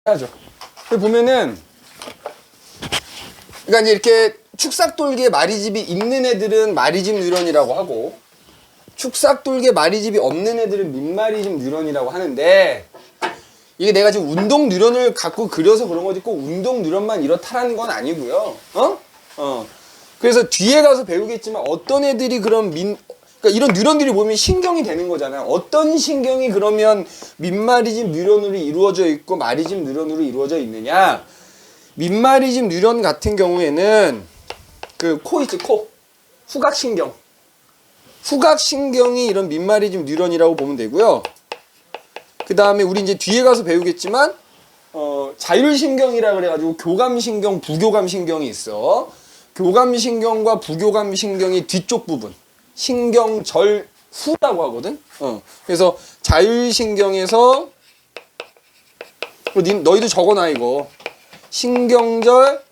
해야죠. 보면은, 그러니까 이제 이렇게 축삭돌기에 마리집이 있는 애들은 마리집 뉴런이라고 하고, 축삭돌기에 마리집이 없는 애들은 민마리집 뉴런이라고 하는데, 이게 내가 지금 운동 뉴런을 갖고 그려서 그런 거지 꼭 운동 뉴런만 이렇다라는 건 아니고요. 그래서 뒤에 가서 배우겠지만 어떤 애들이 그러니까 이런 뉴런들이 보면 신경이 되는 거잖아요. 어떤 신경이 그러면 민마리집 뉴런으로 이루어져 있고 마리집 뉴런으로 이루어져 있느냐? 민마리집 뉴런 같은 경우에는 그 코 있지, 코. 후각신경. 후각신경이 이런 민마리집 뉴런이라고 보면 되고요. 그 다음에 우리 이제 뒤에 가서 배우겠지만 자율신경이라 그래가지고 교감신경, 부교감신경이 있어. 교감신경과 부교감신경이 뒤쪽 부분, 신경절 후라고 하거든. 그래서 자율신경에서 너희도 적어놔 이거. 신경절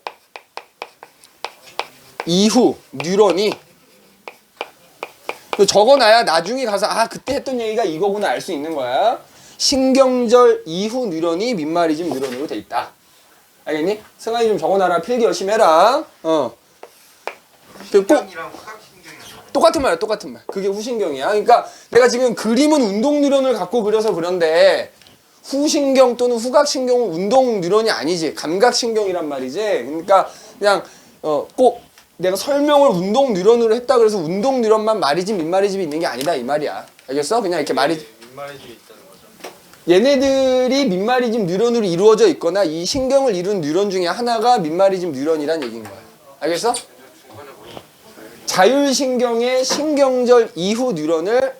이후 뉴런이 적어놔야 나중에 가서 그때 했던 얘기가 이거구나 알 수 있는 거야. 신경절 이후 뉴런이 민마리집 뉴런으로 돼 있다. 알겠니? 승환이 좀 적어놔라. 필기 열심히 해라. 신경이랑 후각신경이 똑같은 말이야, 똑같은 말. 그게 후신경이야. 그러니까 내가 지금 그림은 운동 뉴런을 갖고 그려서 그런데 후신경 또는 후각신경은 운동 뉴런이 아니지. 감각신경이란 말이지. 그러니까 그냥 꼭 내가 설명을 운동 뉴런으로 했다 그래서 운동 뉴런만 마리집, 민마리집이 있는 게 아니다 이 말이야. 알겠어? 그냥 이렇게 민마리집이 있다는 거죠. 얘네들이 민마리집 뉴런으로 이루어져 있거나 이 신경을 이룬 뉴런 중에 하나가 민마리집 뉴런이란 얘기인 거야. 알겠어? 자율신경의 신경절 이후 뉴런은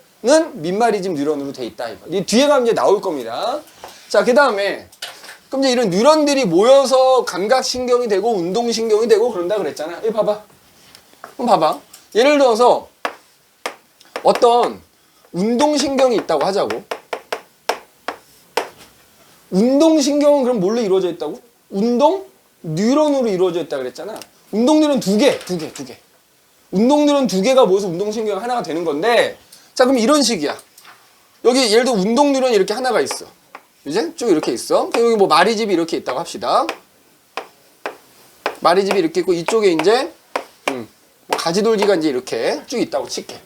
민마리집 뉴런으로 돼 있다. 이 뒤에 가면 이제 나올 겁니다. 자, 그 다음에 그럼 이제 이런 뉴런들이 모여서 감각신경이 되고 운동신경이 되고 그런다 그랬잖아. 이거 봐봐. 그럼 봐봐. 예를 들어서 어떤 운동신경이 있다고 하자고. 운동신경은 그럼 뭘로 이루어져 있다고? 운동 뉴런으로 이루어져 있다고 그랬잖아. 운동 뉴런 두 개. 운동 뉴런 두 개가 모여서 운동신경 하나가 되는 건데, 자, 그럼 이런 식이야. 여기 예를 들어 운동 뉴런이 이렇게 하나가 있어. 이제 쭉 이렇게 있어. 여기 뭐 마리집이 이렇게 있다고 합시다. 마리집이 이렇게 있고 이쪽에 이제 뭐 가지돌기가 이제 이렇게 쭉 있다고 칠게.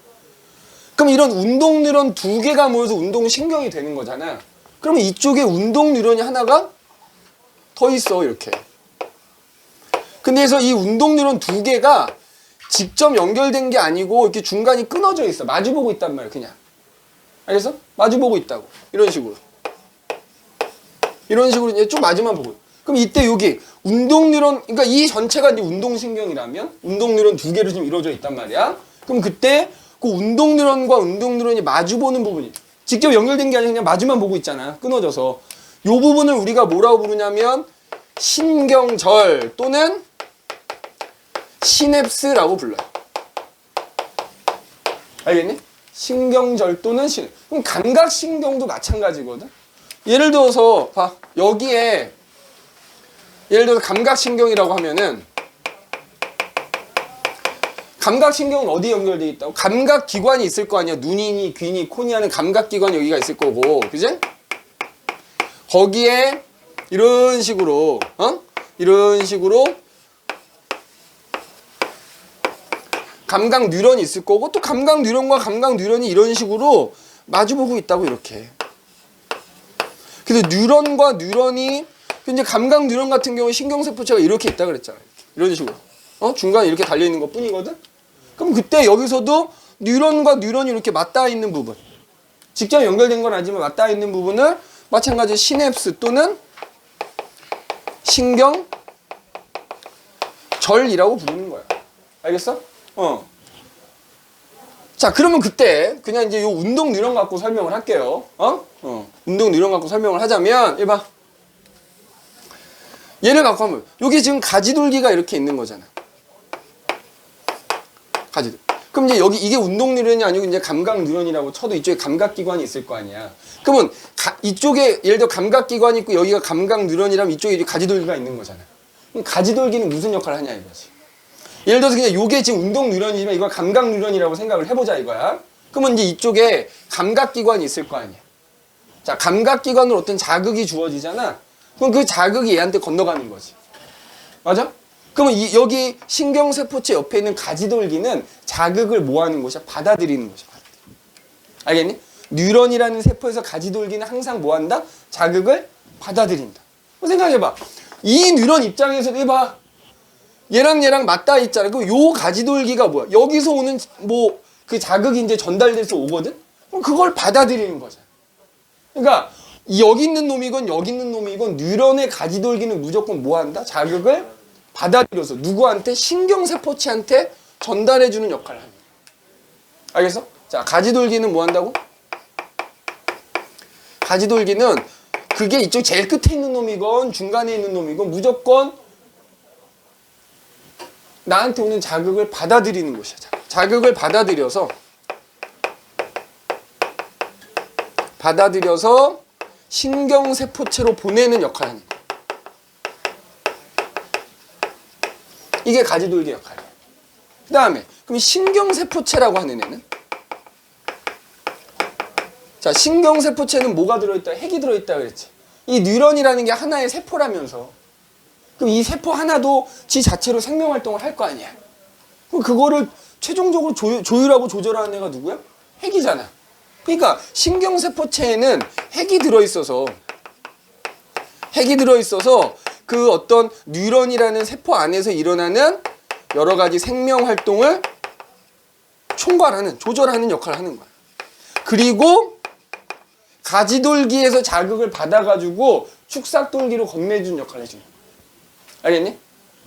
그럼 이런 운동 뉴런 두 개가 모여서 운동신경이 되는 거잖아. 그러면 이쪽에 운동 뉴런이 하나가 더 있어, 이렇게. 근데 그래서 이 운동 뉴런 두 개가 직접 연결된 게 아니고 이렇게 중간이 끊어져 있어. 마주보고 있단 말이야, 그냥. 알겠어? 마주보고 있다고. 이런 식으로. 이런 식으로 이제 쭉 마주만 보고. 그럼 이때 여기 운동 뉴런, 그러니까 이 전체가 이제 운동신경이라면 운동 뉴런 두 개로 지금 이루어져 있단 말이야. 그럼 그때 그 운동 뉴런과 운동 뉴런이 마주보는 부분이 직접 연결된 게 아니라 그냥 마주만 보고 있잖아. 끊어져서. 이 부분을 우리가 뭐라고 부르냐면 신경절 또는 시냅스라고 불러요. 알겠니? 신경절 또는 그럼 감각신경도 마찬가지거든. 예를 들어서 봐. 여기에 예를 들어서 감각신경이라고 하면은 감각신경은 어디 연결되어 있다고? 감각기관이 있을 거 아니야. 눈이니 귀니 코니 하는 감각기관이 여기가 있을 거고, 그지? 거기에 이런 식으로 이런 식으로 감각 뉴런이 있을 거고, 또 감각 뉴런과 감각 뉴런이 이런 식으로 마주보고 있다고, 이렇게. 그래서 뉴런과 뉴런이 이제 감각 뉴런 같은 경우에 신경세포체가 이렇게 있다 그랬잖아요. 이런 식으로 중간에 이렇게 달려 있는 것 뿐이거든. 그럼 그때 여기서도 뉴런과 뉴런이 이렇게 맞닿아 있는 부분, 직접 연결된 건 아니지만 맞닿아 있는 부분을 마찬가지로 시냅스 또는 신경절이라고 부르는 거야. 알겠어? 자, 그러면 그때 그냥 이제 요 운동 뉴런 갖고 설명을 할게요. 운동 뉴런 갖고 설명을 하자면, 이봐. 얘를 갖고 하면 여기 지금 가지돌기가 이렇게 있는 거잖아. 가지돌. 그럼 이제 여기 이게 운동 뉴런이 아니고 이제 감각 뉴런이라고 쳐도 이쪽에 감각기관이 있을 거 아니야. 그러면 이쪽에 예를 들어 감각기관이 있고 여기가 감각 뉴런이라면 이쪽에 이제 가지돌기가 있는 거잖아. 그럼 가지돌기는 무슨 역할을 하냐 이거지. 예를 들어서 그냥 요게 지금 운동 뉴런이지만 이걸 감각 뉴런이라고 생각을 해보자 이거야. 그러면 이제 이쪽에 감각기관이 있을 거 아니야. 자, 감각기관으로 어떤 자극이 주어지잖아. 그럼 그 자극이 얘한테 건너가는 거지. 맞아? 그러면 여기 신경세포체 옆에 있는 가지돌기는 자극을 뭐 하는 것이야? 받아들이는 것이야. 알겠니? 뉴런이라는 세포에서 가지돌기는 항상 뭐 한다? 자극을 받아들인다. 생각해봐. 이 뉴런 입장에서 해봐. 얘랑 맞닿아 있잖아. 그럼 요 가지돌기가 뭐야? 여기서 오는 뭐 그 자극이 이제 전달돼서 오거든? 그럼 그걸 받아들이는 거잖아. 그러니까 여기 있는 놈이건 여기 있는 놈이건 뉴런의 가지돌기는 무조건 뭐 한다? 자극을 받아들여서 누구한테? 신경세포체한테 전달해주는 역할을 합니다. 알겠어? 자, 가지돌기는 뭐 한다고? 가지돌기는 그게 이쪽 제일 끝에 있는 놈이건 중간에 있는 놈이건 무조건 나한테 오는 자극을 받아들이는 것이야. 자극을 받아들여서 신경세포체로 보내는 역할을 하는 거야. 이게 가지돌기 역할이야. 그 다음에 그럼 신경세포체라고 하는 애는? 자, 신경세포체는 뭐가 들어있다? 핵이 들어있다 그랬지. 이 뉴런이라는 게 하나의 세포라면서 그럼 이 세포 하나도 지 자체로 생명활동을 할 거 아니야. 그럼 그거를 최종적으로 조율하고 조절하는 애가 누구야? 핵이잖아. 그러니까 신경세포체에는 핵이 들어있어서 그 어떤 뉴런이라는 세포 안에서 일어나는 여러 가지 생명활동을 총괄하는, 조절하는 역할을 하는 거야. 그리고 가지돌기에서 자극을 받아가지고 축삭돌기로 건네준 역할을 해주는 거야. 알겠니?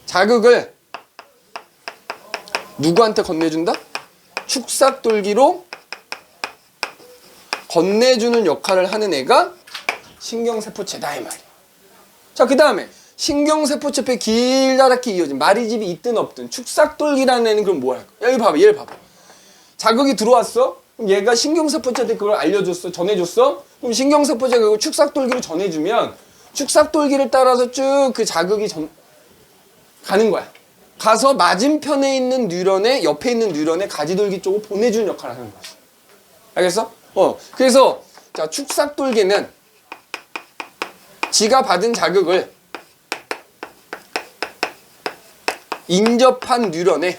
자극을 누구한테 건네준다? 축삭돌기로 건네주는 역할을 하는 애가 신경세포체다 이 말이야. 자, 그 다음에 신경세포체 옆에 길다랗게 이어진 마리집이 있든 없든 축삭돌기라는 애는 그럼 뭐 할까? 야, 얘를 봐봐. 자극이 들어왔어? 그럼 얘가 신경세포체한테 그걸 알려줬어? 전해줬어? 그럼 신경세포체가 그걸 축삭돌기로 전해주면 축삭돌기를 따라서 쭉 그 자극이 가는 거야. 가서 맞은편에 있는 뉴런의 옆에 있는 뉴런의 가지돌기 쪽으로 보내주는 역할을 하는 거지. 알겠어? 그래서 자, 축삭돌기는 지가 받은 자극을 인접한 뉴런의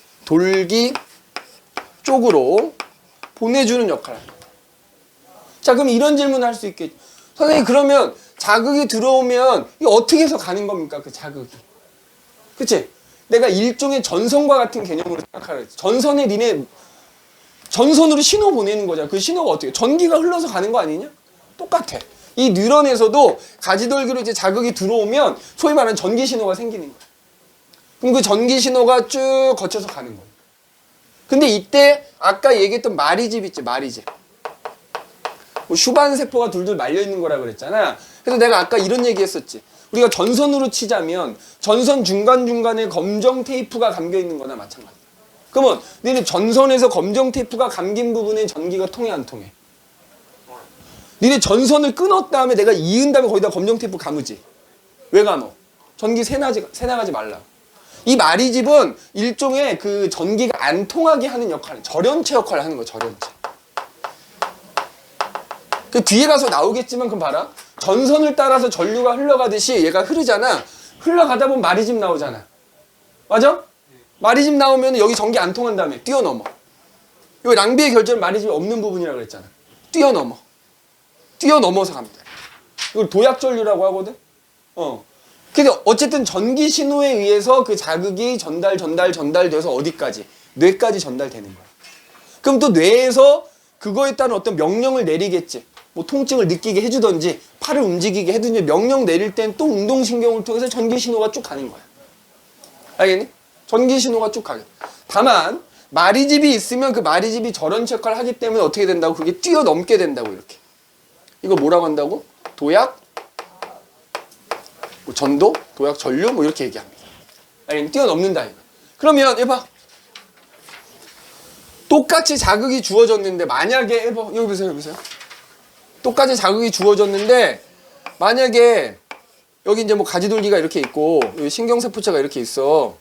가지돌기 쪽으로 보내주는 역할을 합니다. 자, 그럼 이런 질문을 할 수 있겠죠. 선생님, 그러면 자극이 들어오면 이거 어떻게 해서 가는 겁니까? 그 자극이. 그치? 내가 일종의 전선과 같은 개념으로 생각하라. 전선에 니네 전선으로 신호 보내는 거잖아. 그 신호가 어떻게? 전기가 흘러서 가는 거 아니냐? 똑같아. 이 뉴런에서도 가지돌기로 이제 자극이 들어오면 소위 말하는 전기 신호가 생기는 거야. 그럼 그 전기 신호가 쭉 거쳐서 가는 거야. 근데 이때 아까 얘기했던 마리집 있지, 마리집. 뭐 슈반 세포가 둘둘 말려 있는 거라 그랬잖아. 그래서 내가 아까 이런 얘기 했었지. 우리가 전선으로 치자면 전선 중간중간에 검정 테이프가 감겨 있는 거나 마찬가지야. 그러면 니네 전선에서 검정 테이프가 감긴 부분에 전기가 통해 안 통해? 니네 전선을 끊었 다음에 내가 이은 다음에 거기다 검정 테이프 감으지. 왜 감어? 전기 새나가지 말라. 이 마리집은 일종의 그 전기가 안 통하게 하는 역할, 절연체 역할을 하는 거야. 절연체. 그 뒤에 가서 나오겠지만 그럼 봐라. 전선을 따라서 전류가 흘러가듯이 얘가 흐르잖아. 흘러가다 보면 마리집 나오잖아. 맞아? 마리집 나오면 여기 전기 안 통한 다음에 뛰어넘어. 여기 랑비의 결절은 마리집이 없는 부분이라고 그랬잖아. 뛰어넘어서 갑니다. 이걸 도약전류라고 하거든. 근데 어쨌든 전기 신호에 의해서 그 자극이 전달돼서 어디까지? 뇌까지 전달되는 거야. 그럼 또 뇌에서 그거에 따른 어떤 명령을 내리겠지. 뭐 통증을 느끼게 해주던지 팔을 움직이게 해든지 명령 내릴 땐 또 운동신경을 통해서 전기 신호가 쭉 가는 거야. 알겠니? 전기 신호가 쭉 가게. 다만 마리집이 있으면 그 마리집이 절연체 역할을 하기 때문에 어떻게 된다고? 그게 뛰어넘게 된다고 이렇게. 이거 뭐라고 한다고? 도약, 뭐 전도, 도약, 전류 뭐 이렇게 얘기합니다. 알겠니? 뛰어넘는다 이거. 그러면 해봐. 똑같이 자극이 주어졌는데 만약에 해봐. 여기 보세요. 똑같이 자극이 주어졌는데 만약에 여기 이제 뭐 가지돌기가 이렇게 있고 여기 신경세포체가 이렇게 있어.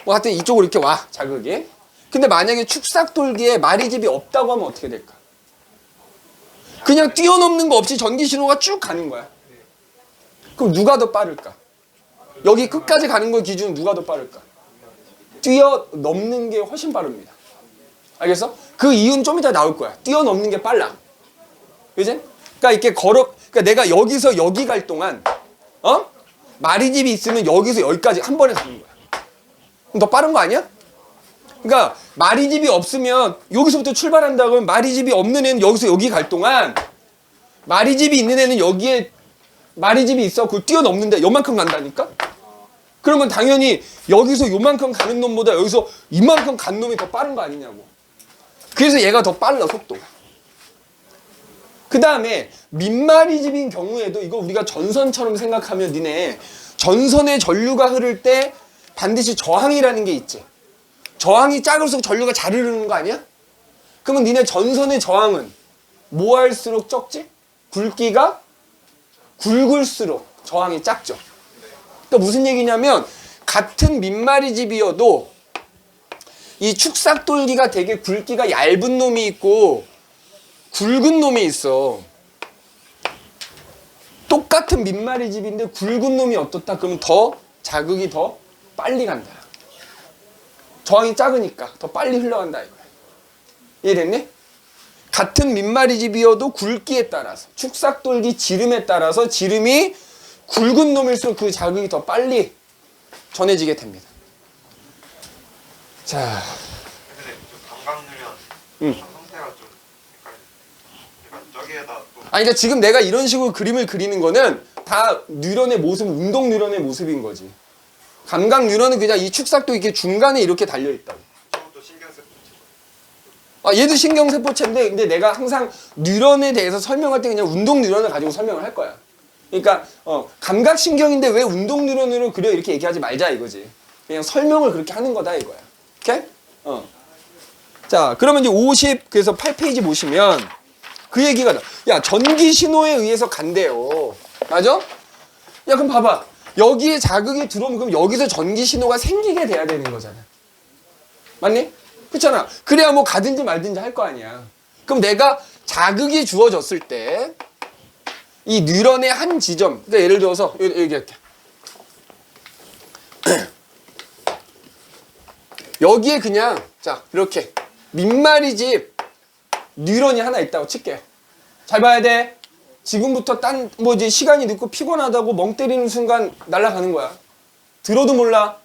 뭐 하여튼 이쪽으로 이렇게 와 자극이. 근데 만약에 축삭돌기에 마리집이 없다고 하면 어떻게 될까? 그냥 뛰어넘는 거 없이 전기 신호가 쭉 가는 거야. 그럼 누가 더 빠를까? 여기 끝까지 가는 걸 기준으로 누가 더 빠를까? 뛰어넘는 게 훨씬 빠릅니다. 알겠어? 그 이유는 좀 이따 나올 거야. 뛰어넘는 게 빨라. 그지? 그러니까 이렇게 그러니까 내가 여기서 여기 갈 동안, 마리집이 있으면 여기서 여기까지 한 번에 가는 거야. 그럼 더 빠른 거 아니야? 그러니까 마리집이 없으면 여기서부터 출발한다 그러면 마리집이 없는 애는 여기서 여기 갈 동안 마리집이 있는 애는 여기에 마리집이 있어. 그걸 뛰어넘는데 요만큼 간다니까? 그러면 당연히 여기서 요만큼 가는 놈보다 여기서 이만큼 간 놈이 더 빠른 거 아니냐고. 그래서 얘가 더 빨라, 속도가. 그 다음에 민마리집인 경우에도 이거 우리가 전선처럼 생각하면 니네 전선에 전류가 흐를 때 반드시 저항이라는 게 있지. 저항이 작을수록 전류가 잘 흐르는 거 아니야? 그러면 니네 전선의 저항은 뭐 할수록 적지? 굵기가 굵을수록 저항이 작죠. 그러니까 무슨 얘기냐면 같은 민마리집이어도 이 축삭돌기가 되게 굵기가 얇은 놈이 있고 굵은 놈이 있어. 똑같은 민마리집인데 굵은 놈이 어떻다? 그러면 더 자극이 더 빨리 간다. 저항이 작으니까 더 빨리 흘러간다 이거야. 이해됐니? 같은 민마리집이어도 굵기에 따라서 축삭돌기 지름에 따라서 지름이 굵은 놈일수록 그 자극이 더 빨리 전해지게 됩니다. 자, 근데 좀 감각유련 상태가 좀 그러니까 저기에다 또 아니 그러니까 지금 내가 이런 식으로 그림을 그리는 거는 다 뉴런의 모습, 운동 뉴런의 모습인 거지. 감각 뉴런은 그냥 이 축삭도 이렇게 중간에 이렇게 달려 있다고. 저것도 신경세포. 얘도 신경세포체인데 근데 내가 항상 뉴런에 대해서 설명할 때 그냥 운동 뉴런을 가지고 설명을 할 거야. 그러니까 감각신경인데 왜 운동 뉴런으로 그려 이렇게 얘기하지 말자 이거지. 그냥 설명을 그렇게 하는 거다 이거야. 오케이? 자, 그러면 이제 50 그래서 8페이지 보시면 그 얘기가 나. 야, 전기 신호에 의해서 간대요. 맞아? 야, 그럼 봐봐. 여기에 자극이 들어오면 그럼 여기서 전기 신호가 생기게 돼야 되는 거잖아. 맞니? 그렇잖아. 그래야 뭐 가든지 말든지 할 거 아니야. 그럼 내가 자극이 주어졌을 때 이 뉴런의 한 지점, 그러니까 예를 들어서 얘기할게. 여기에 그냥 자 이렇게 민마리집 뉴런이 하나 있다고 칠게요. 잘 봐야 돼. 지금부터 이제 시간이 늦고 피곤하다고 멍 때리는 순간 날아가는 거야. 들어도 몰라.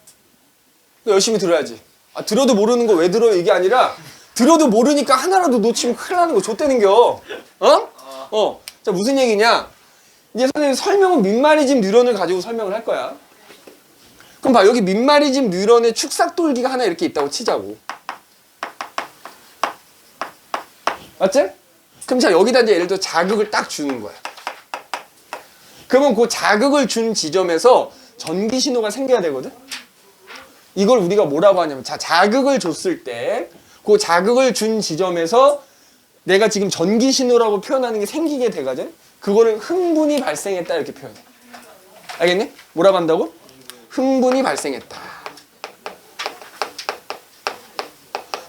열심히 들어야지. 들어도 모르는 거 왜 들어 이게 아니라 들어도 모르니까 하나라도 놓치면 큰일 나는 거 좆대는겨. 자 무슨 얘기냐? 이제 선생님 설명은 민마리집 뉴런을 가지고 설명을 할 거야. 그럼 봐 여기 민마리집 뉴런의 축삭돌기가 하나 이렇게 있다고 치자고. 맞지? 그럼 자 여기다 이제 예를 들어 자극을 딱 주는 거야. 그러면 그 자극을 준 지점에서 전기 신호가 생겨야 되거든? 이걸 우리가 뭐라고 하냐면 자 자극을 줬을 때 그 자극을 준 지점에서 내가 지금 전기 신호라고 표현하는 게 생기게 되거든? 그거를 흥분이 발생했다 이렇게 표현해. 알겠니? 뭐라고 한다고? 흥분이 발생했다.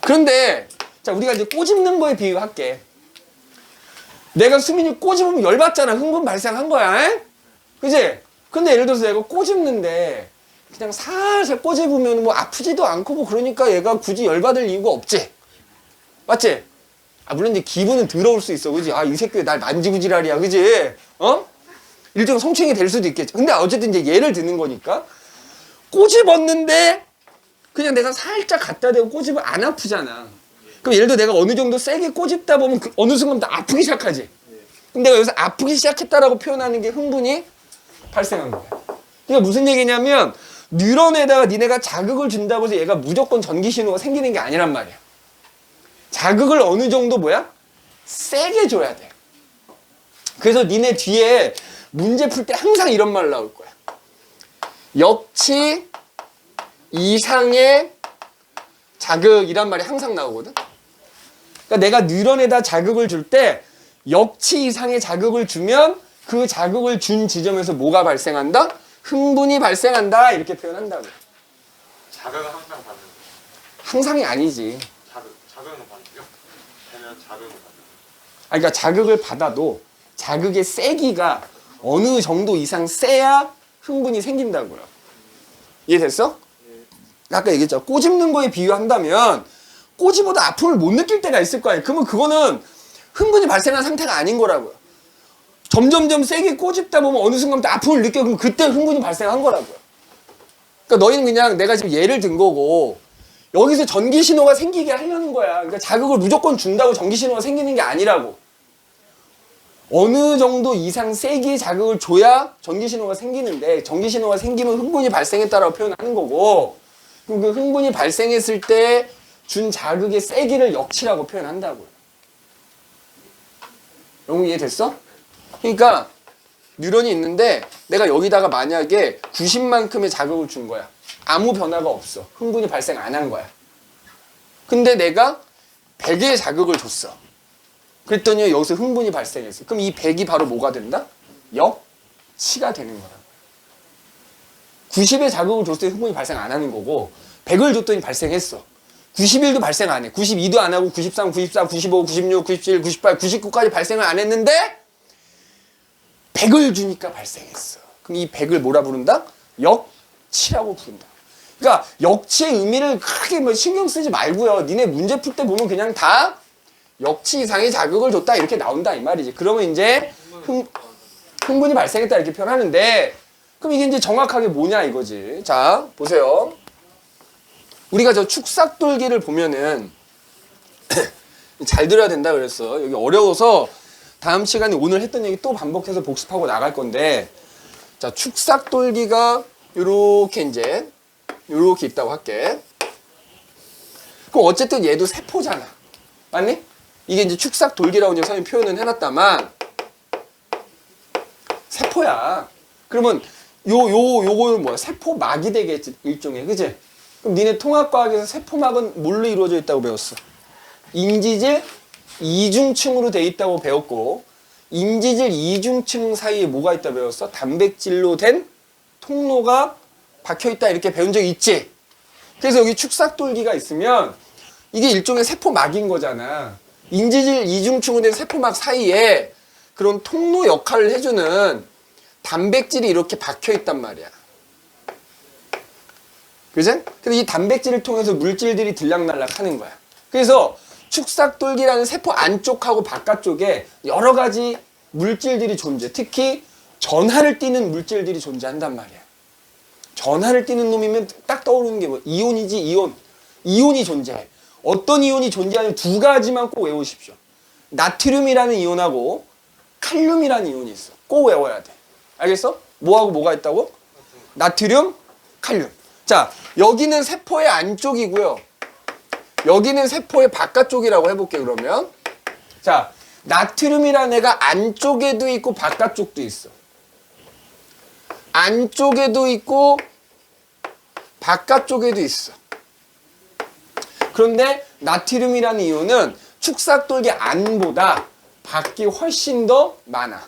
그런데 자 우리가 이제 꼬집는 거에 비유할게. 내가 수민이 꼬집으면 열받잖아. 흥분 발생한 거야. 에? 그지? 근데 예를 들어서 내가 꼬집는데 그냥 살살 꼬집으면 뭐 아프지도 않고 뭐 그러니까 얘가 굳이 열받을 이유가 없지. 맞지? 물론 이제 기분은 더러울 수 있어. 그지? 이 새끼 왜 날 만지고 지랄이야. 그지? 일종의 성추행이 될 수도 있겠지. 근데 어쨌든 이제 예를 드는 거니까 꼬집었는데 그냥 내가 살짝 갖다 대고 꼬집으면 안 아프잖아. 그럼 예를 들어 내가 어느 정도 세게 꼬집다 보면 어느 순간부터 아프기 시작하지. 그럼 내가 여기서 아프기 시작했다라고 표현하는 게 흥분이 발생한 거야. 그러니까 무슨 얘기냐면 뉴런에다가 니네가 자극을 준다고 해서 얘가 무조건 전기 신호가 생기는 게 아니란 말이야. 자극을 어느 정도 세게 줘야 돼. 그래서 니네 뒤에 문제 풀 때 항상 이런 말 나올 거야. 역치 이상의 자극이란 말이 항상 나오거든. 그러니까 내가 뉴런에다 자극을 줄 때 역치 이상의 자극을 주면 그 자극을 준 지점에서 뭐가 발생한다? 흥분이 발생한다 이렇게 표현한다고. 자극을 항상 받는 항상이 아니지. 자극은 받는데요? 되면 자극은 받는. 그러니까 자극을 받아도 자극의 세기가 어느 정도 이상 세야 흥분이 생긴다고요. 이해됐어? 아까 얘기했잖아. 꼬집는 거에 비유한다면 꼬집어도 아픔을 못 느낄 때가 있을 거 아니야. 그러면 그거는 흥분이 발생한 상태가 아닌 거라고요. 점점점 세게 꼬집다 보면 어느 순간부터 아픔을 느껴. 그럼 그때 흥분이 발생한 거라고요. 그러니까 너희는 그냥 내가 지금 예를 든 거고 여기서 전기 신호가 생기게 하려는 거야. 그러니까 자극을 무조건 준다고 전기 신호가 생기는 게 아니라고. 어느 정도 이상 세기의 자극을 줘야 전기 신호가 생기는데 전기 신호가 생기면 흥분이 발생했다라고 표현하는 거고 그럼 그 흥분이 발생했을 때 준 자극의 세기를 역치라고 표현한다고요. 영웅 이해됐어? 그러니까 뉴런이 있는데 내가 여기다가 만약에 90만큼의 자극을 준 거야. 아무 변화가 없어. 흥분이 발생 안 한 거야. 근데 내가 100의 자극을 줬어. 그랬더니 여기서 흥분이 발생했어. 그럼 이 100이 바로 뭐가 된다? 역치가 되는 거야. 90의 자극을 줬을 때 흥분이 발생 안 하는 거고 100을 줬더니 발생했어. 91도 발생 안 해. 92도 안 하고 93, 94, 95, 96, 97, 98, 99까지 발생을 안 했는데 100을 주니까 발생했어. 그럼 이 100을 뭐라 부른다? 역치라고 부른다. 그러니까 역치의 의미를 크게 뭐 신경 쓰지 말고요. 니네 문제 풀 때 보면 그냥 다 역치 이상의 자극을 줬다 이렇게 나온다 이 말이지. 그러면 이제 흥분이 발생했다 이렇게 표현하는데 그럼 이게 이제 정확하게 뭐냐 이거지. 자 보세요. 우리가 저 축삭돌기를 보면은 잘 들어야 된다 그랬어. 여기 어려워서 다음 시간에 오늘 했던 얘기 또 반복해서 복습하고 나갈 건데 자 축삭돌기가 요렇게 이제 요렇게 있다고 할게. 그럼 어쨌든 얘도 세포잖아. 맞니? 이게 이제 축삭돌기라고 이제 선생님이 표현은 해놨다만 세포야. 그러면 요거는 뭐야? 세포막이 되겠지 일종의. 그치? 그럼 니네 통합과학에서 세포막은 뭘로 이루어져 있다고 배웠어? 인지질 이중층으로 돼 있다고 배웠고 인지질 이중층 사이에 뭐가 있다 배웠어? 단백질로 된 통로가 박혀있다 이렇게 배운 적 있지? 그래서 여기 축삭돌기가 있으면 이게 일종의 세포막인 거잖아. 인지질 이중층으로 된 세포막 사이에 그런 통로 역할을 해주는 단백질이 이렇게 박혀있단 말이야. 그지? 근데 이 단백질을 통해서 물질들이 들락날락 하는 거야. 그래서 축삭돌기라는 세포 안쪽하고 바깥쪽에 여러 가지 물질들이 존재해. 특히 전하를 띠는 물질들이 존재한단 말이야. 전하를 띠는 놈이면 딱 떠오르는 게 뭐? 이온이지, 이온. 이온이 존재해. 어떤 이온이 존재하는 두 가지만 꼭 외우십시오. 나트륨이라는 이온하고 칼륨이라는 이온이 있어. 꼭 외워야 돼. 알겠어? 뭐하고 뭐가 있다고? 나트륨, 칼륨. 자, 여기는 세포의 안쪽이고요. 여기는 세포의 바깥쪽이라고 해볼게 그러면. 자, 나트륨이라는 애가 안쪽에도 있고 바깥쪽도 있어. 안쪽에도 있고 바깥쪽에도 있어. 그런데 나트륨이라는 이온은 축삭돌기 안보다 밖이 훨씬 더 많아.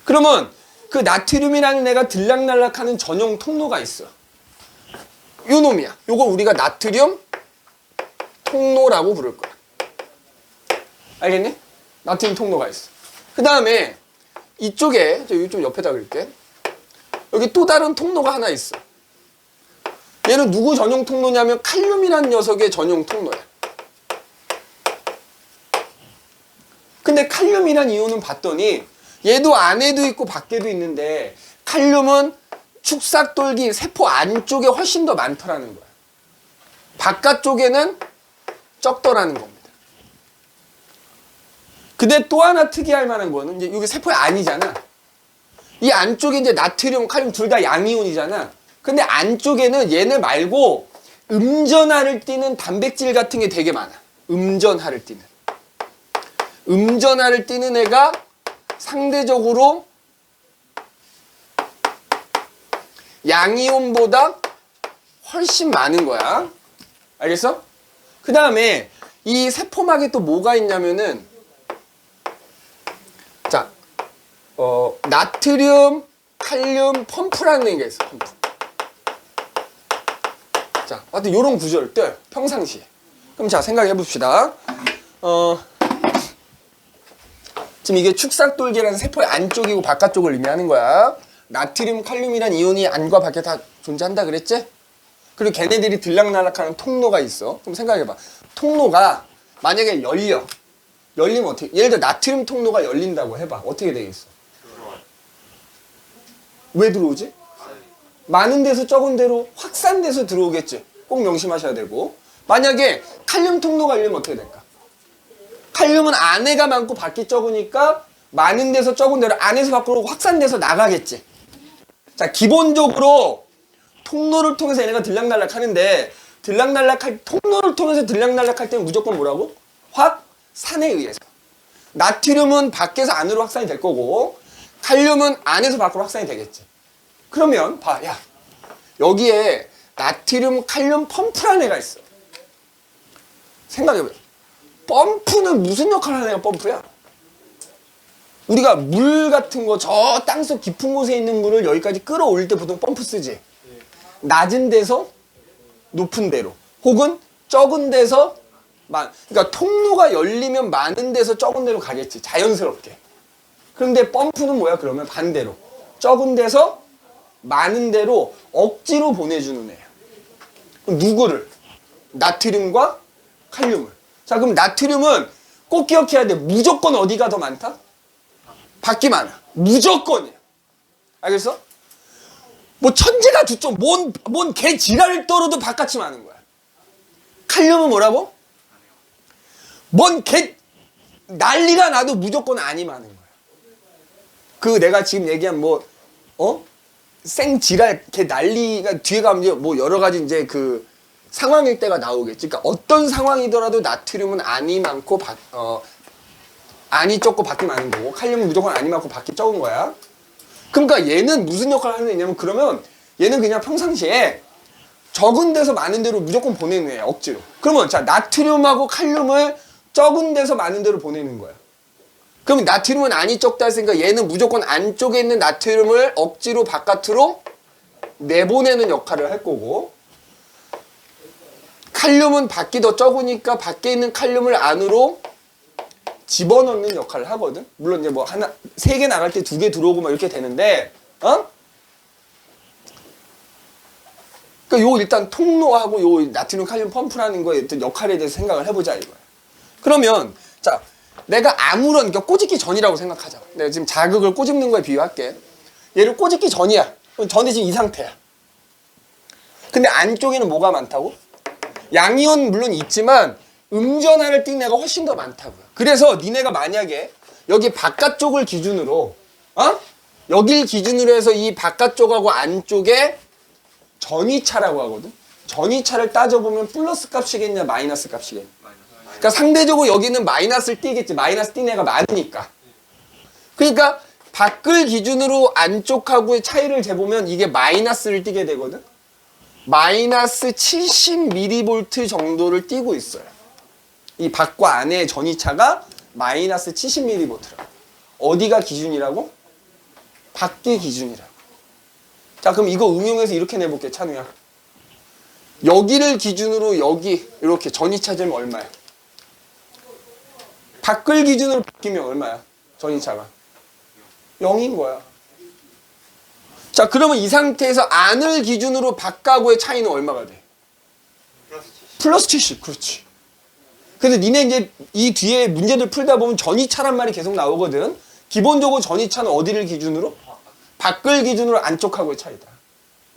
그러면 그 나트륨이라는 애가 들락날락하는 전용 통로가 있어. 요 놈이야. 요걸 우리가 나트륨 통로라고 부를 거야. 알겠니? 나트륨 통로가 있어. 그 다음에 이쪽에 여기 좀 옆에다 그릴게. 여기 또 다른 통로가 하나 있어. 얘는 누구 전용 통로냐면 칼륨이라는 녀석의 전용 통로야. 근데 칼륨이라는 이온은 봤더니 얘도 안에도 있고 밖에도 있는데 칼륨은 축삭돌기 세포 안쪽에 훨씬 더 많더라는 거야. 바깥쪽에는 적더라는 겁니다. 근데 또 하나 특이할 만한 거는 이제 여기 세포의 안이잖아. 이 안쪽에 이제 나트륨, 칼륨 둘 다 양이온이잖아. 근데 안쪽에는 얘네 말고 음전하를 띠는 단백질 같은 게 되게 많아. 음전하를 띠는. 음전하를 띠는 애가 상대적으로 양이온보다 훨씬 많은 거야. 알겠어? 그 다음에 이 세포막에 또 뭐가 있냐면은 자, 나트륨, 칼륨 펌프라는 게 있어. 펌프. 자, 하여튼 요런 구조를 떠요. 평상시에. 그럼 자, 생각해 봅시다. 지금 이게 축삭돌기라는 세포의 안쪽이고 바깥쪽을 의미하는 거야. 나트륨, 칼륨이란 이온이 안과 밖에 다 존재한다 그랬지? 그리고 걔네들이 들락날락하는 통로가 있어. 그럼 생각해봐. 통로가 만약에 열리면 어떻게? 예를 들어 나트륨 통로가 열린다고 해봐. 어떻게 되겠어? 왜 들어오지? 많은 데서 적은 데로 확산돼서 들어오겠지. 꼭 명심하셔야 되고. 만약에 칼륨 통로가 열리면 어떻게 될까? 칼륨은 안에가 많고 밖이 적으니까 많은 데서 적은 데로 안에서 밖으로 확산돼서 나가겠지. 자, 기본적으로 통로를 통해서 얘네가 들락날락 하는데 통로를 통해서 들락날락 할 때는 무조건 뭐라고? 확산에 의해서. 나트륨은 밖에서 안으로 확산이 될 거고 칼륨은 안에서 밖으로 확산이 되겠지. 그러면 봐, 야, 여기에 나트륨, 칼륨 펌프라는 애가 있어. 생각해봐. 펌프는 무슨 역할을 하는 애가 펌프야? 우리가 물 같은 거 저 땅속 깊은 곳에 있는 물을 여기까지 끌어올릴 때 보통 펌프 쓰지. 낮은 데서 높은 데로 혹은 적은 데서 그러니까 통로가 열리면 많은 데서 적은 데로 가겠지. 자연스럽게. 그런데 펌프는 뭐야? 그러면 반대로 적은 데서 많은 데로 억지로 보내주는 애야. 그럼 누구를? 나트륨과 칼륨을. 자, 그럼 나트륨은 꼭 기억해야 돼. 무조건 어디가 더 많다? 밖이 많아. 무조건이야. 알겠어? 뭐 천재가 두쪽 뭔 개 지랄을 떨어도 바깥이 많은 거야. 칼륨은 뭐라고? 뭔 개 난리가 나도 무조건 안이 많은 거야. 그 내가 지금 얘기한 생지랄 개 난리가 뒤에 가면 이제 뭐 여러 가지 이제 그 상황일 때가 나오겠지. 그러니까 어떤 상황이더라도 나트륨은 안이 많고 안이 적고 밖이 많은 거고 칼륨은 무조건 안이 많고 밖이 적은 거야. 그러니까 얘는 무슨 역할을 하는 애냐면 그러면 얘는 그냥 평상시에 적은 데서 많은 데로 무조건 보내는 애야. 억지로. 그러면 자, 나트륨하고 칼륨을 적은 데서 많은 데로 보내는 거야. 그럼 나트륨은 안이 적다 했으니까 얘는 무조건 안쪽에 있는 나트륨을 억지로 바깥으로 내보내는 역할을 할 거고 칼륨은 밖이 더 적으니까 밖에 있는 칼륨을 안으로 집어넣는 역할을 하거든. 물론 이제 뭐 하나, 3개 나갈 때 2개 들어오고 막 이렇게 되는데, 그러니까 요 일단 통로하고 요 나트륨 칼륨 펌프라는 거에 어떤 역할에 대해서 생각을 해보자 이거야. 그러면 자, 내가 아무런 그러니까 꼬집기 전이라고 생각하자. 내가 지금 자극을 꼬집는 거에 비유할게. 얘를 꼬집기 전이야. 그럼 전에 지금 이 상태야. 근데 안쪽에는 뭐가 많다고? 양이온 물론 있지만 음전하를 띈 애가 훨씬 더 많다고요. 그래서 니네가 만약에 여기 바깥쪽을 기준으로 여길 기준으로 해서 이 바깥쪽하고 안쪽에 전위차라고 하거든. 전위차를 따져보면 플러스 값이겠냐 마이너스 값이겠냐. 그러니까 상대적으로 여기는 마이너스를 띄겠지. 마이너스 띈 애가 많으니까. 그러니까 밖을 기준으로 안쪽하고의 차이를 재보면 이게 마이너스를 띄게 되거든. 마이너스 70mV 정도를 띄고 있어요. 이 밖과 안의 전위차가 마이너스 70mV라고. 어디가 기준이라고? 밖이 기준이라고. 자, 그럼 이거 응용해서 이렇게 내볼게, 찬우야. 여기를 기준으로 여기 이렇게 전위차 재면 얼마야? 밖을 기준으로 바뀌면 얼마야? 전위차가 0인 거야. 자, 그러면 이 상태에서 안을 기준으로 밖하고의 차이는 얼마가 돼? 플러스 70. 그렇지. 근데 니네 이제 이 뒤에 문제들 풀다 보면 전위차란 말이 계속 나오거든. 기본적으로 전위차는 어디를 기준으로? 밖을 기준으로 안쪽하고의 차이다.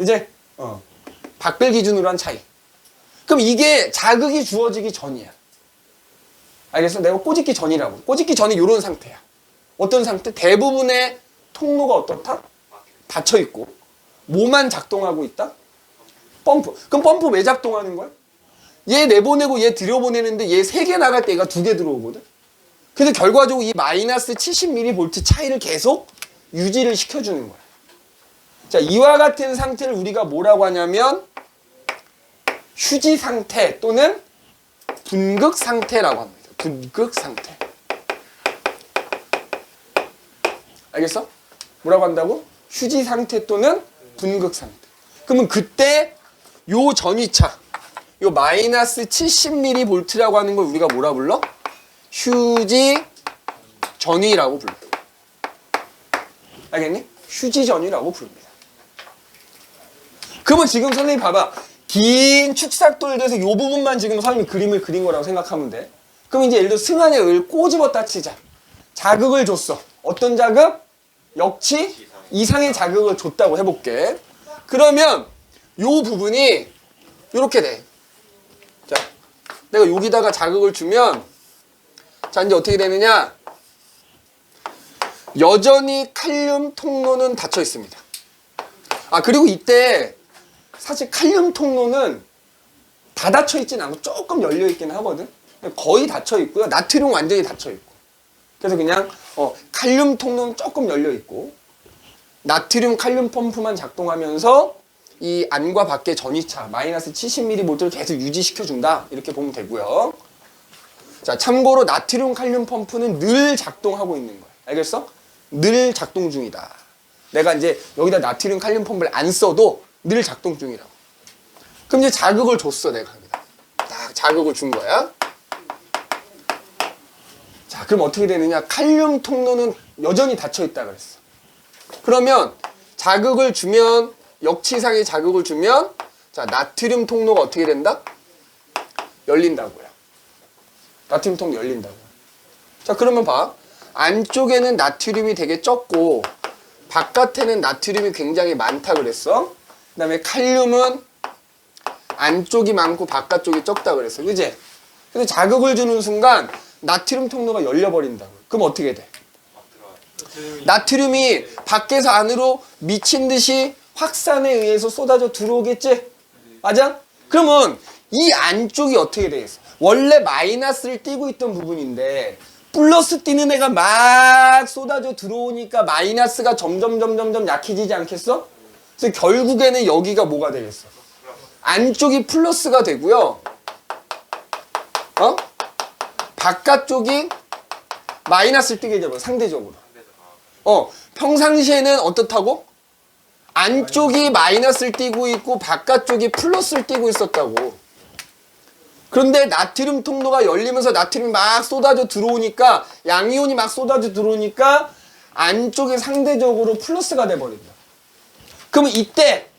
이제 밖을 기준으로 한 차이. 그럼 이게 자극이 주어지기 전이야. 알겠어? 내가 꼬집기 전이라고. 꼬집기 전이 이런 상태야. 어떤 상태? 대부분의 통로가 어떻다? 닫혀 있고 뭐만 작동하고 있다? 펌프. 그럼 펌프 왜 작동하는 거야? 얘 내보내고 얘 들여보내는데 얘 3개 나갈 때 얘가 2개 들어오거든. 그래서 결과적으로 이 마이너스 70mV 차이를 계속 유지를 시켜주는 거야. 자, 이와 같은 상태를 우리가 뭐라고 하냐면 휴지 상태 또는 분극 상태라고 합니다. 분극 상태. 알겠어? 뭐라고 한다고? 휴지 상태 또는 분극 상태. 그러면 그때 요 전위차 요 마이너스 70mV라고 하는 걸 우리가 뭐라 불러? 휴지 전위라고 불러. 알겠니? 휴지 전위라고 부릅니다. 그러면 지금 선생님 봐봐. 긴 축삭돌기에서 요 부분만 지금 선생님이 그림을 그린 거라고 생각하면 돼. 그럼 이제 예를 들어 승한의 을 꼬집었다 치자. 자극을 줬어. 어떤 자극? 역치 이상의 자극을 줬다고 해볼게. 그러면 요 부분이 요렇게 돼. 자, 내가 여기다가 자극을 주면 자 이제 어떻게 되느냐? 여전히 칼륨 통로는 닫혀 있습니다. 아 그리고 이때 사실 칼륨 통로는 다 닫혀 있진 않고 조금 열려 있긴 하거든. 거의 닫혀 있고요. 나트륨 완전히 닫혀 있고. 그래서 그냥 칼륨 통로는 조금 열려 있고 나트륨 칼륨 펌프만 작동하면서 이 안과 밖의 전위차 마이너스 70mV를 계속 유지시켜 준다. 이렇게 보면 되고요. 자, 참고로 나트륨 칼륨 펌프는 늘 작동하고 있는 거야. 알겠어? 늘 작동 중이다. 내가 이제 여기다 나트륨 칼륨 펌프를 안 써도 늘 작동 중이라고. 그럼 이제 자극을 줬어, 내가 여기다. 딱 자극을 준 거야. 자, 그럼 어떻게 되느냐? 칼륨 통로는 여전히 닫혀 있다 그랬어. 그러면 자극을 주면 역치상의 자극을 주면 자, 나트륨 통로가 어떻게 된다? 열린다고요. 나트륨 통로 열린다고. 자, 그러면 봐. 안쪽에는 나트륨이 되게 적고 바깥에는 나트륨이 굉장히 많다 그랬어. 그 다음에 칼륨은 안쪽이 많고 바깥쪽이 적다 그랬어. 그지? 그래서 자극을 주는 순간 나트륨 통로가 열려버린다고. 그럼 어떻게 돼? 나트륨이 밖에서 안으로 미친 듯이 확산에 의해서 쏟아져 들어오겠지? 맞아? 그러면 이 안쪽이 어떻게 되겠어? 원래 마이너스를 띄고 있던 부분인데 플러스 띄는 애가 막 쏟아져 들어오니까 마이너스가 점점 약해지지 않겠어? 그래서 결국에는 여기가 뭐가 되겠어? 안쪽이 플러스가 되고요. 바깥쪽이 마이너스를 띄게 되면 상대적으로. 평상시에는 어떻다고? 안쪽이 마이너스를 띄고 있고 바깥쪽이 플러스를 띄고 있었다고. 그런데 나트륨 통로가 열리면서 나트륨이 막 쏟아져 들어오니까 양이온이 막 쏟아져 들어오니까 안쪽이 상대적으로 플러스가 돼버린다. 그러면 이때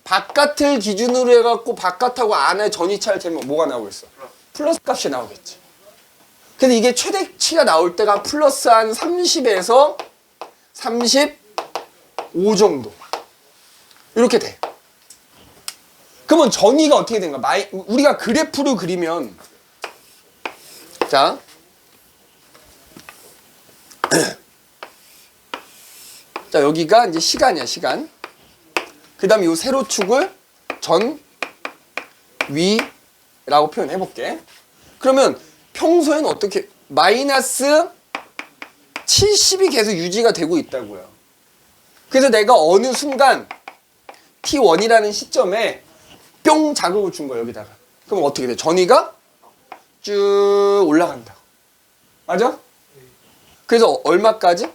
바깥을 기준으로 해갖고 바깥하고 안의 전위차를 재면 뭐가 나오겠어? 플러스 값이 나오겠지. 근데 이게 최대치가 나올 때가 플러스 한 30에서 35 정도. 이렇게 돼. 그러면 전위가 어떻게 된가? 우리가 그래프로 그리면 자 자 여기가 이제 시간이야, 시간. 그 다음에 이 세로축을 전위라고 표현해 볼게. 그러면 평소에는 어떻게 마이너스 70이 계속 유지가 되고 있다고요. 그래서 내가 어느 순간 T1이라는 시점에 뿅 자극을 준 거야, 여기다가. 그럼 어떻게 돼? 전위가 쭉 올라간다. 맞아? 그래서 얼마까지?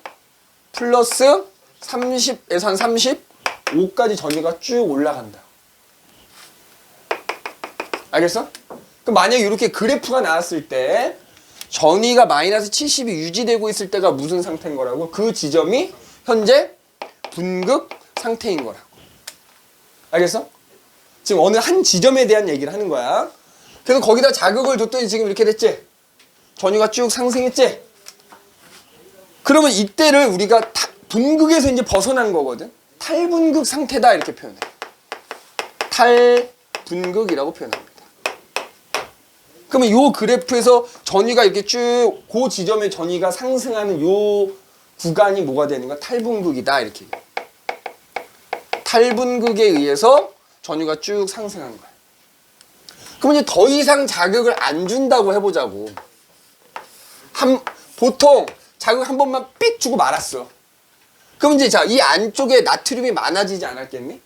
플러스 30에서 한 35까지 전위가 쭉 올라간다. 알겠어? 그럼 만약에 이렇게 그래프가 나왔을 때 전위가 마이너스 70이 유지되고 있을 때가 무슨 상태인 거라고? 그 지점이 현재 분극 상태인 거라고. 알겠어? 지금 어느 한 지점에 대한 얘기를 하는 거야. 그래서 거기다 자극을 줬더니 지금 이렇게 됐지? 전위가 쭉 상승했지? 그러면 이때를 우리가 분극에서 이제 벗어난 거거든. 탈분극 상태다 이렇게 표현해. 탈분극이라고 표현합니다. 그러면 요 그래프에서 전위가 이렇게 쭉 그 지점에 전위가 상승하는 요 구간이 뭐가 되는 거야? 탈분극이다 이렇게. 탈분극에 의해서 전위가 쭉 상승한 거야. 그럼 이제 더 이상 자극을 안 준다고 해보자고. 보통 자극 한 번만 삑 주고 말았어. 그럼 이제 자, 이 안쪽에 나트륨이 많아지지 않았겠니?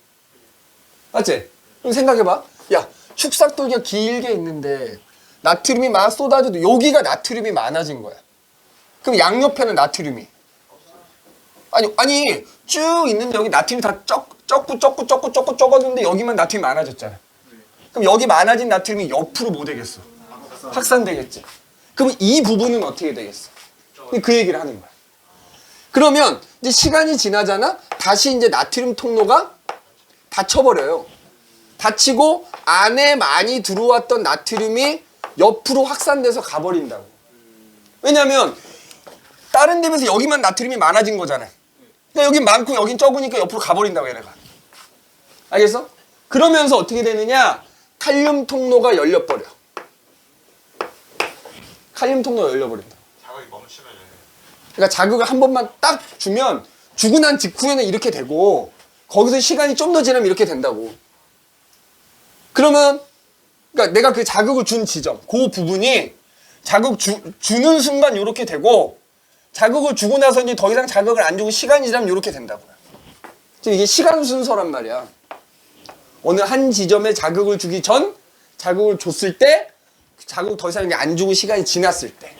맞지? 그럼 생각해봐. 야, 축삭돌기가 길게 있는데 나트륨이 막 쏟아져도 여기가 나트륨이 많아진 거야. 그럼 양옆에는 나트륨이 아니 쭉 있는데 여기 나트륨이 다 적었는데 여기만 나트륨이 많아졌잖아. 그럼 여기 많아진 나트륨이 옆으로 뭐 되겠어? 확산되겠지. 그럼 이 부분은 어떻게 되겠어? 그 얘기를 하는 거야. 그러면 이제 시간이 지나잖아? 다시 이제 나트륨 통로가 닫혀버려요. 닫히고 안에 많이 들어왔던 나트륨이 옆으로 확산돼서 가버린다고. 왜냐면 다른 데 비해서 여기만 나트륨이 많아진 거잖아. 그러니까 여긴 많고 여긴 적으니까 옆으로 가버린다고 얘네가. 알겠어? 그러면서 어떻게 되느냐? 칼륨 통로가 열려버려. 칼륨 통로가 열려버린다. 자극이 멈추면은 그러니까 자극을 한 번만 딱 주면 주고 난 직후에는 이렇게 되고 거기서 시간이 좀 더 지나면 이렇게 된다고. 그러면 그러니까 내가 그 자극을 준 지점, 그 부분이 자극 주는 순간 이렇게 되고 자극을 주고 나서 이제 더 이상 자극을 안 주고 시간이 지나면 이렇게 된다고요. 지금 이게 시간 순서란 말이야. 어느 한 지점에 자극을 주기 전, 자극을 줬을 때, 자극 더 이상 안 주고 시간이 지났을 때.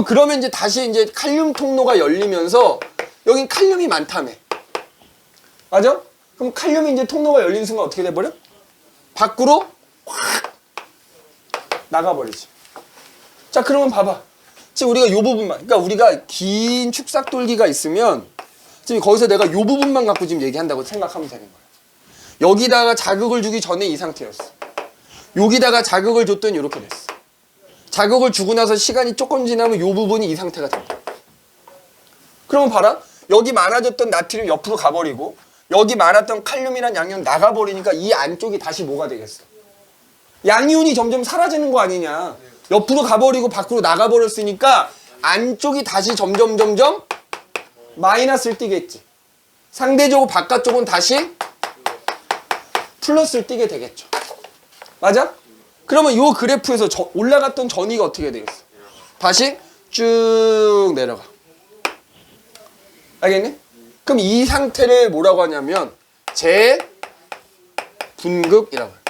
그러면 이제 다시 이제 칼륨 통로가 열리면서 여긴 칼륨이 많다며. 맞아? 그럼 칼륨이 이제 통로가 열리는 순간 어떻게 돼버려? 밖으로 확 나가버리지. 자, 그러면 봐봐. 지금 우리가 요 부분만, 그러니까 우리가 긴 축삭돌기가 있으면 지금 거기서 내가 요 부분만 갖고 지금 얘기한다고 생각하면 되는 거야. 여기다가 자극을 주기 전에 이 상태였어. 여기다가 자극을 줬더니 이렇게 됐어. 자극을 주고 나서 시간이 조금 지나면 이 부분이 이 상태가 된다. 그러면 봐라. 여기 많아졌던 나트륨 옆으로 가버리고 여기 많았던 칼륨이란 양이온 나가버리니까 이 안쪽이 다시 뭐가 되겠어? 양이온이 점점 사라지는 거 아니냐. 옆으로 가버리고 밖으로 나가버렸으니까 안쪽이 다시 점점 마이너스를 띠겠지. 상대적으로 바깥쪽은 다시 플러스를 띠게 되겠죠. 맞아? 그러면 이 그래프에서 올라갔던 전위가 어떻게 되겠어? 다시 쭉 내려가. 알겠니? 그럼 이 상태를 뭐라고 하냐면 재분극이라고 해요.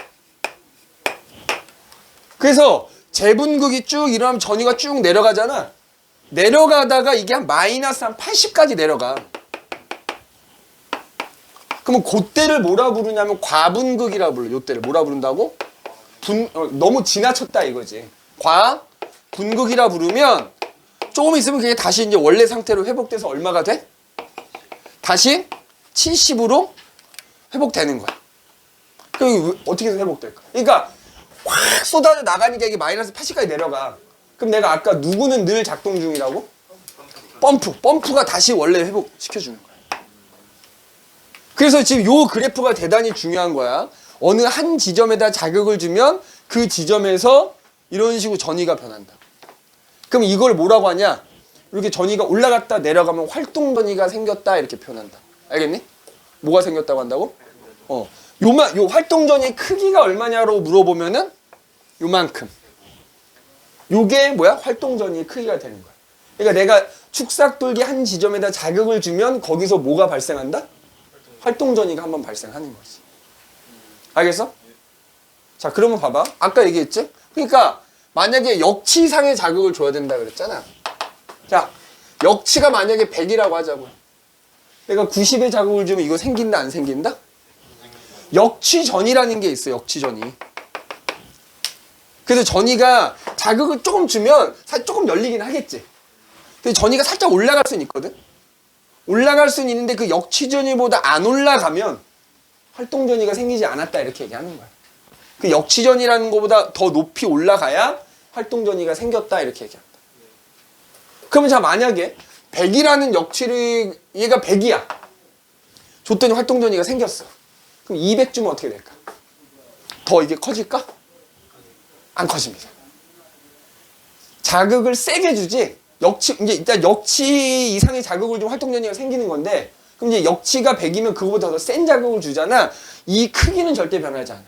그래서 재분극이 쭉 일어나면 전위가 쭉 내려가잖아. 내려가다가 이게 한 마이너스 한 80까지 내려가. 그러면 그때를 뭐라 부르냐면 과분극이라고 불러. 요때를 뭐라 부른다고? 너무 지나쳤다 이거지. 과분극이라 부르면 조금 있으면 그게 다시 이제 원래 상태로 회복돼서 얼마가 돼? 다시 70으로 회복되는 거야. 그럼 어떻게 해서 회복될까? 그러니까 확 쏟아져 나가니까 이게 마이너스 80까지 내려가. 그럼 내가 아까 누구는 늘 작동 중이라고? 펌프가 다시 원래 회복시켜주는 거야. 그래서 지금 요 그래프가 대단히 중요한 거야. 어느 한 지점에다 자극을 주면 그 지점에서 이런 식으로 전위가 변한다. 그럼 이걸 뭐라고 하냐? 이렇게 전위가 올라갔다 내려가면 활동 전위가 생겼다 이렇게 표현한다. 알겠니? 뭐가 생겼다고 한다고? 요 활동 전위의 크기가 얼마냐로 물어보면은 요만큼. 요게 뭐야? 활동 전위의 크기가 되는 거야. 그러니까 내가 축삭돌기 한 지점에다 자극을 주면 거기서 뭐가 발생한다? 활동 전위가 한번 발생하는 거지. 알겠어? 자, 그러면 봐봐. 아까 얘기했지? 그러니까 만약에 역치상의 자극을 줘야 된다 그랬잖아. 자, 역치가 만약에 100이라고 하자고요. 내가 90의 자극을 주면 이거 생긴다 안 생긴다? 역치전이라는 게 있어. 역치전이. 그래서 전이가 자극을 조금 주면 조금 열리긴 하겠지. 근데 전이가 살짝 올라갈 수는 있거든. 올라갈 수는 있는데 그 역치전이보다 안 올라가면 활동전이가 생기지 않았다 이렇게 얘기하는 거야. 그 역치전이라는 것보다 더 높이 올라가야 활동전이가 생겼다 이렇게 얘기한다. 그러면 자 만약에 100이라는 역치를 얘가 100이야. 줬더니 활동전이가 생겼어. 그럼 200 주면 어떻게 될까? 더 이게 커질까? 안 커집니다. 자극을 세게 주지. 이제 일단 역치 이상의 자극을 주면 활동전이가 생기는 건데, 그럼 이제 역치가 100이면 그거보다 더 센 자극을 주잖아. 이 크기는 절대 변하지 않아.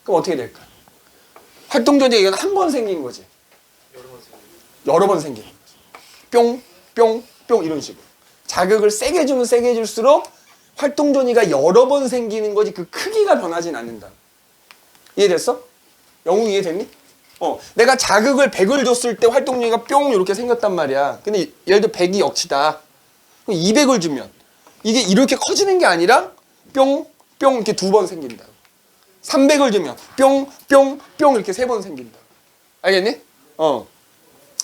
그럼 어떻게 될까? 활동전이가 이건 한 번 생긴 거지. 여러 번 생기는 거지. 뿅, 뿅, 뿅 이런 식으로. 자극을 세게 주면 세게 줄수록 활동전이가 여러 번 생기는 거지 그 크기가 변하진 않는다. 이해됐어? 영웅 이해됐니? 내가 자극을 100을 줬을 때 활동전이가 뿅 이렇게 생겼단 말이야. 근데 예를 들어 100이 역치다. 그럼 200을 주면 이게 이렇게 커지는 게 아니라 뿅, 뿅 이렇게 두 번 생긴다. 300을 주면 뿅, 뿅, 뿅 이렇게 3번 생긴다. 알겠니?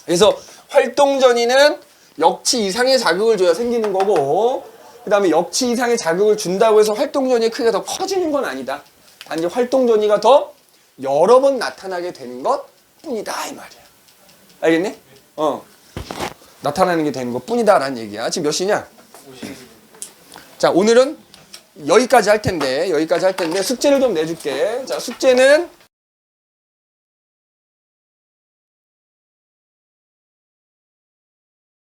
그래서 활동 전이는 역치 이상의 자극을 줘야 생기는 거고, 그 다음에 역치 이상의 자극을 준다고 해서 활동 전이의 크기가 더 커지는 건 아니다. 단지 활동 전이가 더 여러 번 나타나게 되는 것 뿐이다 이 말이야. 알겠니? 나타나는 게 되는 것 뿐이다 라는 얘기야. 지금 몇 시냐? 자, 오늘은 여기까지 할 텐데 숙제를 좀 내줄게. 자, 숙제는